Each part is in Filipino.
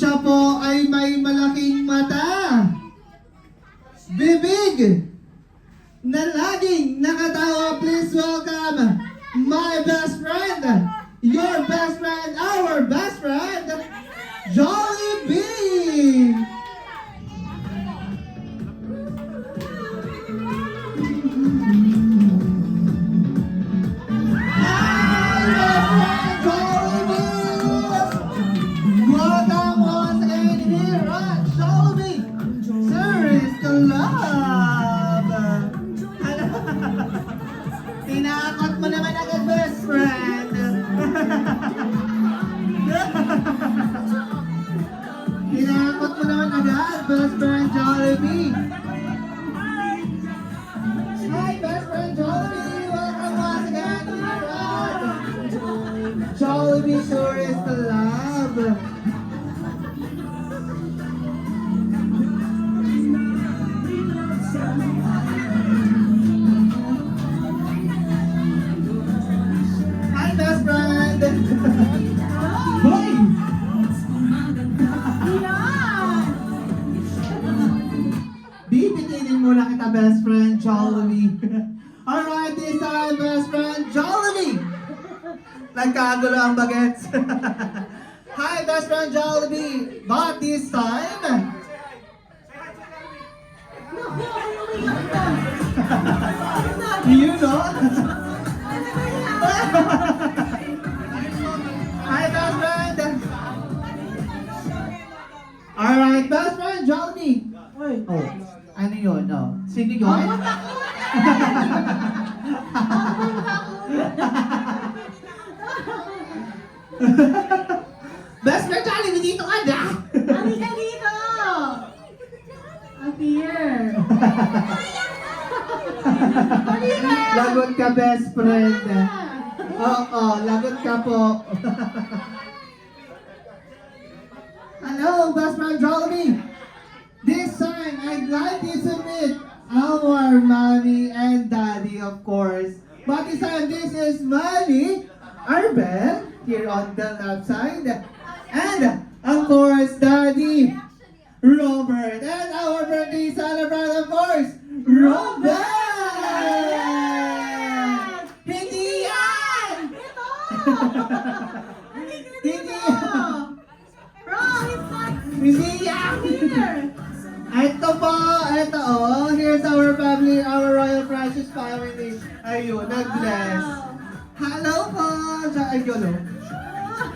siya po ay may malaking mata, bibig, na laging nakatawa. Please welcome my best friend, your best friend, our best friend, Jollibee! Welcome once again here at Jollibee. Sir is the love. Tinakot mo naman agad, best friend. Tinakot mo naman agad, best friend Jollibee. Hi, best friend Jollibee. Welcome once again here at Jollibee. Sure is the love. Hi, best friend! Hoy! Bibitinin muna kita, best friend Jollibee. Alright, this time, best friend Jollibee! Nagkagulo ang bagets. Hi, best friend Jollibee! But this time... You know? Hi, best friend! Alright, best friend Jollibee! Oh, ano yun? Oh, sino yun? Best friend Jollibee, dito ka na! Halika dito! Appear! Halika! Lagot ka, best friend. Oo, lagot ka po. Hello, best friend Jollibee. This time, I'd like you to meet our mommy and daddy, of course. But this time, this is mommy, Arbel, here on the left side. And, of course, daddy, Robert. And our birthday celebrant, of course, Robert! Hindi yan! Ito! Halika Hindi dito! yan! Bro, it's not Hindi yan! here! Ito po, ito oh, here's our family, our royal precious family. Ayun, nag-bless. Hello po! Ayun oh.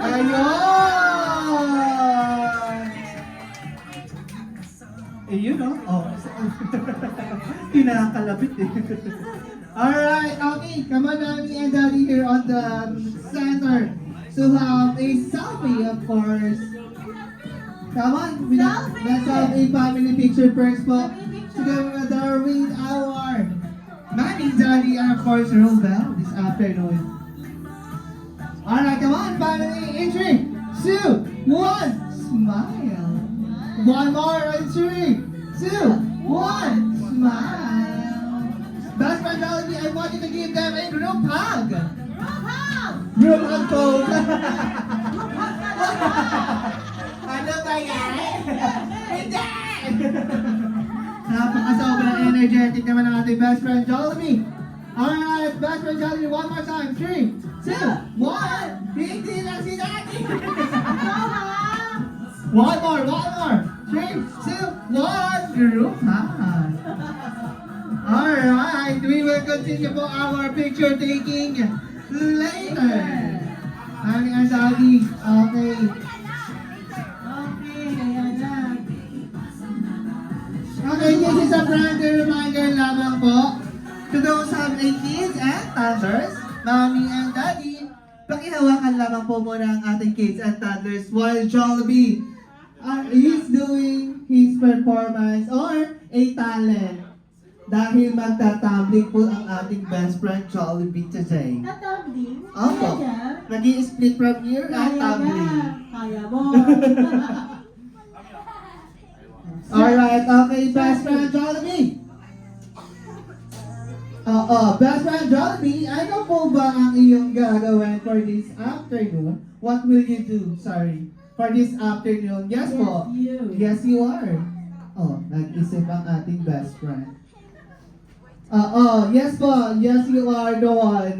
Ayun! Ayun oh. Oh. Kinakalapit eh. Alright, okay. Come on, mommy and daddy here on the center to have a selfie, of course. Come on, Selfie! let's have a family picture first po. Together with our mommy, daddy, and of course, Robel this afternoon. Alright, come on, family. In 3, 2, 1, smile. One more in 3, 2, 1, smile. Best friend Jollibee, I want you to give them a group hug. Group hug pose. Ano ba yan? Hindi! Napaka-sobrang energetic naman ang ating best friend Jollibee. Alright, best friend Jollibee, one more time. 3, 2, 1. Hindi lang si Daddy. One more. 3, 2, 1. Group hug. Alright, we will continue po our picture taking later. Mommy and Daddy, okay. Okay, ayan na. Okay, this is a friendly reminder lamang po to those having kids and toddlers, mommy and daddy. Pakihawakan lamang po muna ang ating kids and toddlers while Jollibee is doing his performance or a talent. Dahil magtatambling po ang ating best friend Jollibee today. Tatambling? Opo. Kaya niya? Nag-i-split from here at Kaya tumbling. niya. Kaya mo. Alright, okay, best friend Jollibee. Oo, best friend Jollibee, ano po ba ang iyong gagawin for this afternoon? What will you do? Sorry. for this afternoon? Yes po. you. Yes, you are. Oh, nag-isip ang ating best friend. Yes po. Yes, you are the one.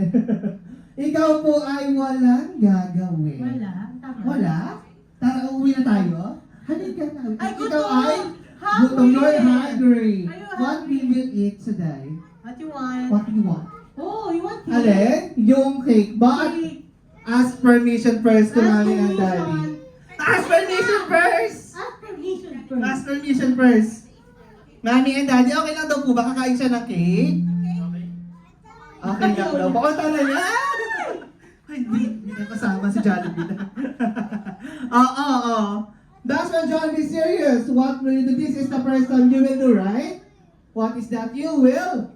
Ikaw po ay walang gagawin. Wala. Tama. Wala? Tara, uwi na tayo? Halika na. Ay, Ikaw gutom. ay Hungry. gutom. You're hungry. Are you What hungry? will you eat today? What you want? What do you want? Oh, you want cake? Alin? Yung cake. But, Cake. ask permission first to Ask mommy and permission. daddy. Ask permission first! Ask permission first. Ask permission first. Mommy and daddy, okay lang daw po ba? Kakain siya ng cake? Okay lang daw. Pakunta na niya! Ay, hindi na kasama si Jollibee na. Oo. That's when Jollibee serious. What will you do? This is the first time you will do, right? What is that? You will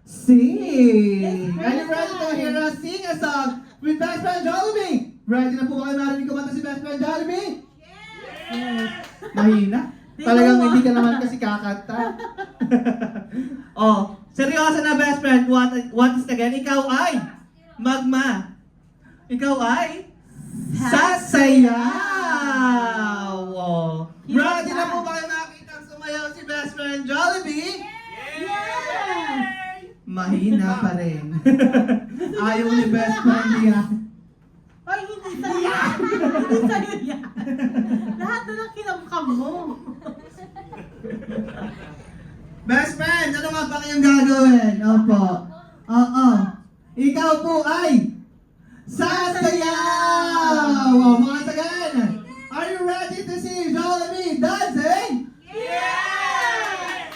sing. Are you ready to hear us sing a song with Best Friend Jollibee? Ready na po ba kayo marinig kumanta si Best Friend Jollibee? Yes. Mahina. Talagang hindi ka naman kasi kakanta. Oh, seryoso na best friend. What is again? Ikaw ay magma. Ikaw ay sasayaw. Oh. Ready na po ba kayo makita sumayaw si best friend Jollibee? Yes. Mahina pa rin. Ayaw ni best friend niya. Ay, hindi sa'yo yan. Hindi sa'yo yan. Lahat na lang kinamkam mo. Best friend, ano nga ba kayong gagawin? Opo. Oo. Ikaw po ay sasayaw! Once again, are you ready to see Jollibee dancing? Yes!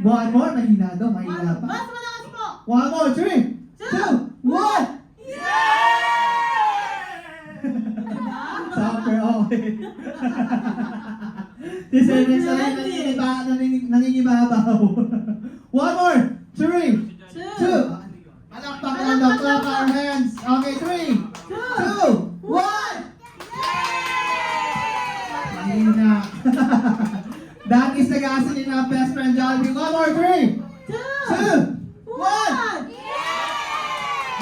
One more, mahina daw, mahina pa. Mas malakas po. One more, 3, 2, 1! Super, okay. This is nangingibabaw. One more, 3, 2. Palakpak lang daw, clap our hands. Okay, 3, 2, 1. Mahina. That is the gasoline of best friend Jollibee. One more, 3, 2, 1.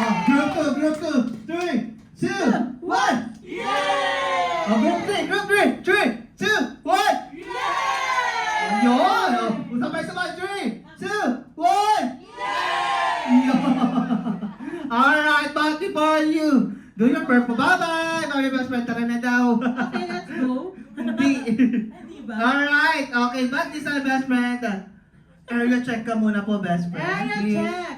Oh, group 2, 3, 2, 1. Oh, group 3, 3, 2, 1. Ayun! Oh, sabay-sabay, 3, 2, 1. Yun. Alright, but before you do your purple, bye-bye! Bye, best friend, tara na daw. Okay, let's go. Hindi. Hindi ba? Alright, okay, but this time, best friend. Area check ka muna po, best friend. Area Please. check.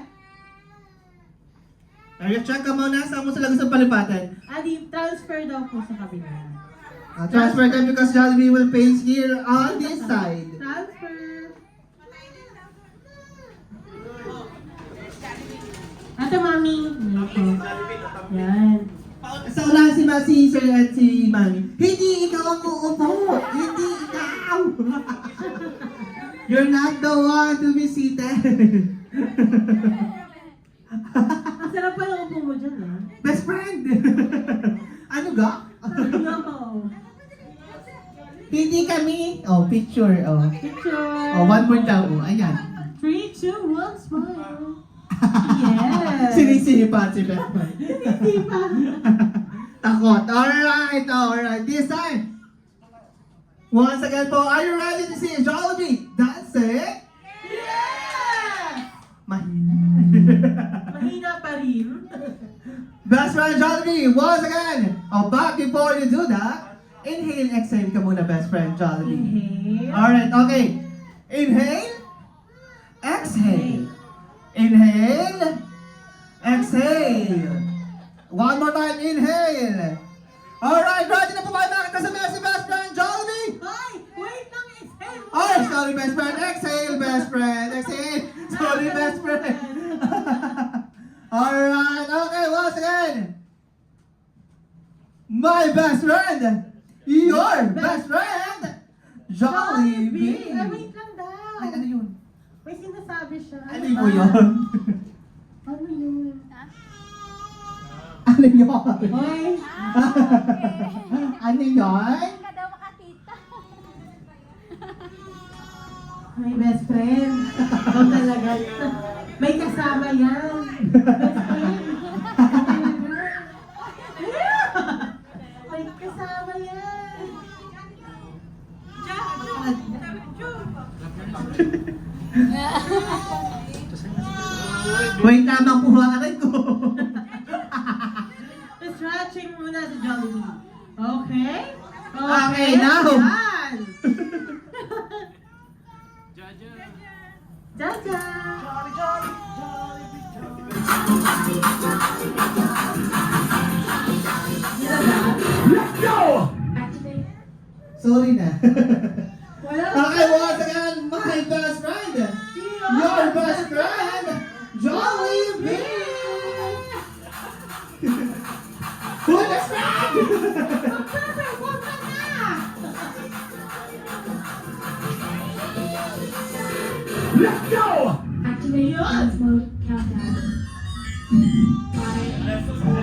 Area check ka muna. Saan mo sila gusto palipatan? Adi, transfer daw po sa kabila. Transfer them because Jollibee will paste here on this side. Transfer. Ate, mami. Yan. Sa unahan si Sir at si Mami. Hindi ikaw ang uupo! Hindi ikaw! You're not the one to be seated. Ang sarap pa ng upo mo dyan, ha? Best friend! Ano ga? No. Hindi kami. Oh, picture. Oh, Picture. oh one more daw. Oh, ayan. 3, 2, 1, smile. Yes. Sinisipan si best friend. Hindi pa. Takot. Alright. This time. Once again po, are you ready to see Jollibee dancing? Yes! Mahina. Mahina pa rin. Best friend Jollibee, once again. Oh, but before you do that, inhale, exhale ka muna, best friend Jollibee. Inhale. Alright, okay. Inhale. Exhale. Inhale. Exhale. One more time, inhale. Alright, ready na po ba nakita sa best friend Jollibee? Hoy! Wait lang, exhale mo. Oh, sorry, best friend. Exhale, best friend. Exhale. Sorry, best friend. Alright, okay, once again. My best friend. Your best friend. Jollibee. Ay, wait lang daw. Ay, ano yun? May sinasabi siya. Ano mo yun? Ano yun? Ano yun? Hoy! Ano yun? Ka daw makakita. My best friend. Ikaw talaga. May kasama yan. Best friend. Ikaw talaga. May kasama yan. Wait, tamang kuha ka rin ko. Stretching muna si Jollibee. Okay? Okay, now. Yan. Jaja. Let's go! Sorry na. Wala. Okay, once again, my best friend. Your best friend, Jollibee! Who's best friend? Perfect, huwag ka na. Let's go! Activate dance mode countdown. 5, 4,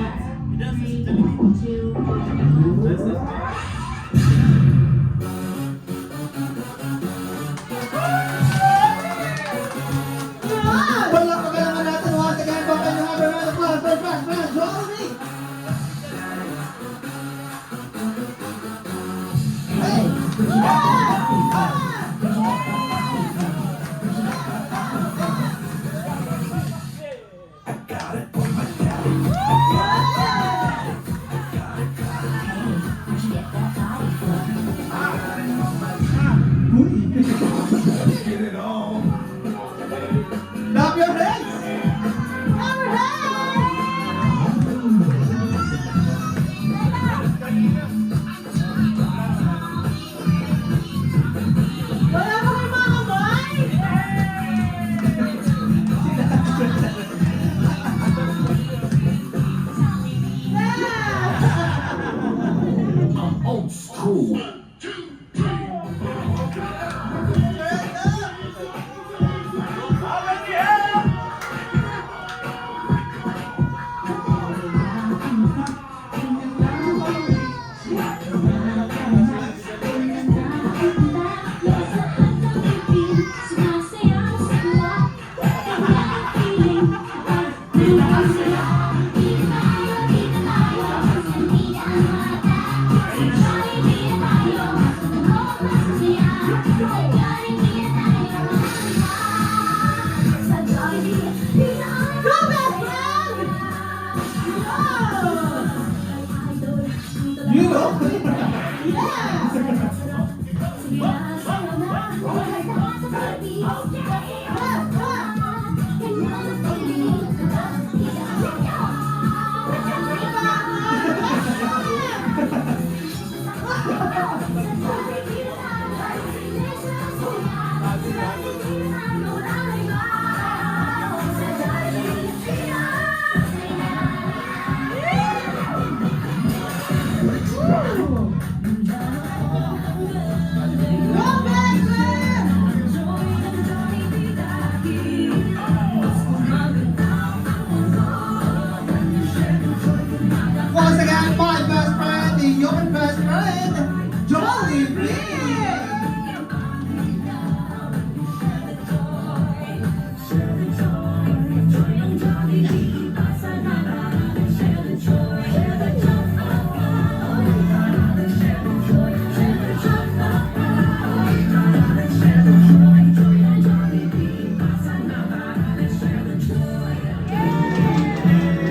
3, 2, 1. Wala pa kaya naman natin once again, but can you have a round of applause for best friend, Jollibee? Hey! Get it on. Clap your hands! Wala pa kayo mga kamay? I'm old school. You know? Once again, my best friend, your best friend, Jollibee!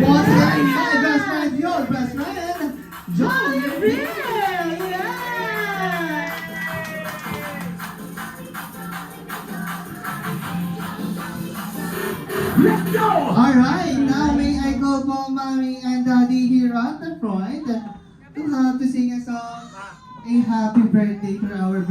Once again, my best friend, your best friend, Jollibee! Let's go! Alright, now may I go for mommy and daddy here at the front to sing a song, a happy birthday to our